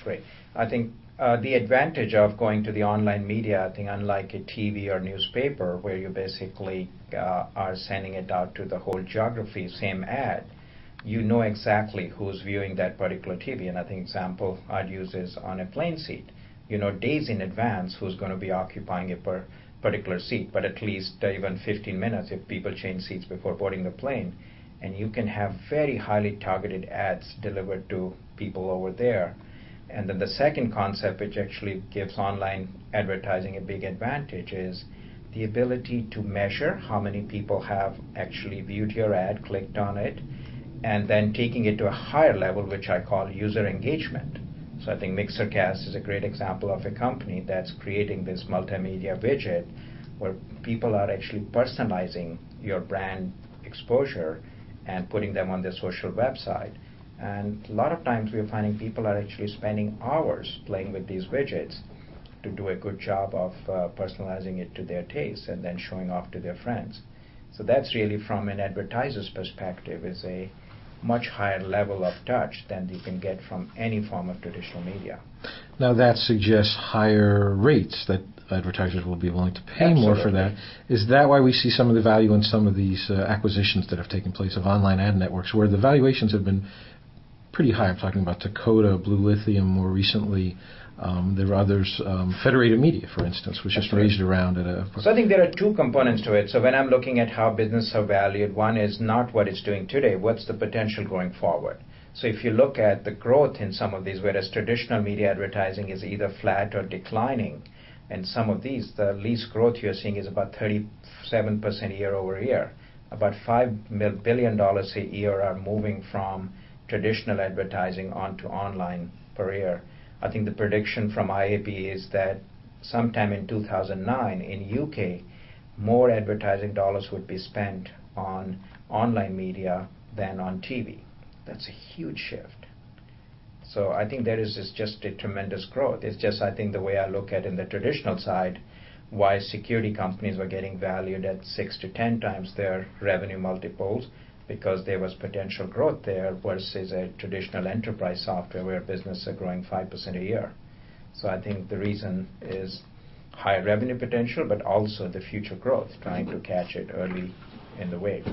Great. I think the advantage of going to the online media, I think unlike a TV or newspaper where you basically are sending it out to the whole geography, same ad, you know exactly who's viewing that particular TV. And I think example I'd use is on a plane seat. You know days in advance who's going to be occupying a particular seat, but at least even 15 minutes if people change seats before boarding the plane. And you can have very highly targeted ads delivered to people over there. And then the second concept, which actually gives online advertising a big advantage, is the ability to measure how many people have actually viewed your ad, clicked on it, and then taking it to a higher level, which I call user engagement. So I think MixerCast is a great example of a company that's creating this multimedia widget where people are actually personalizing your brand exposure and putting them on their social website. And a lot of times we're finding people are actually spending hours playing with these widgets to do a good job of personalizing it to their taste and then showing off to their friends. So that's really, from an advertiser's perspective, is a much higher level of touch than you can get from any form of traditional media. Now that suggests higher rates, that advertisers will be willing to pay Absolutely. more for that. Is that why we see some of the value in some of these acquisitions that have taken place of online ad networks, where the valuations have been pretty high? I'm talking about Dakota, Blue Lithium more recently. There are others, Federated Media, for instance, was just raised around at a... So I think there are two components to it. So when I'm looking at how businesses are valued, one is not what it's doing today, what's the potential going forward. So if you look at the growth in some of these, whereas traditional media advertising is either flat or declining, and some of these, the least growth you're seeing is about 37% year over year. About $5 billion a year are moving from traditional advertising onto online per year. I think the prediction from IAB is that sometime in 2009 in UK, more advertising dollars would be spent on online media than on TV. That's a huge shift. So I think there is just a tremendous growth. It's just, I think, the way I look at in the traditional side, why security companies were getting valued at 6 to 10 times their revenue multiples, because there was potential growth there versus a traditional enterprise software where businesses are growing 5% a year. So I think the reason is higher revenue potential, but also the future growth, trying to catch it early in the wave.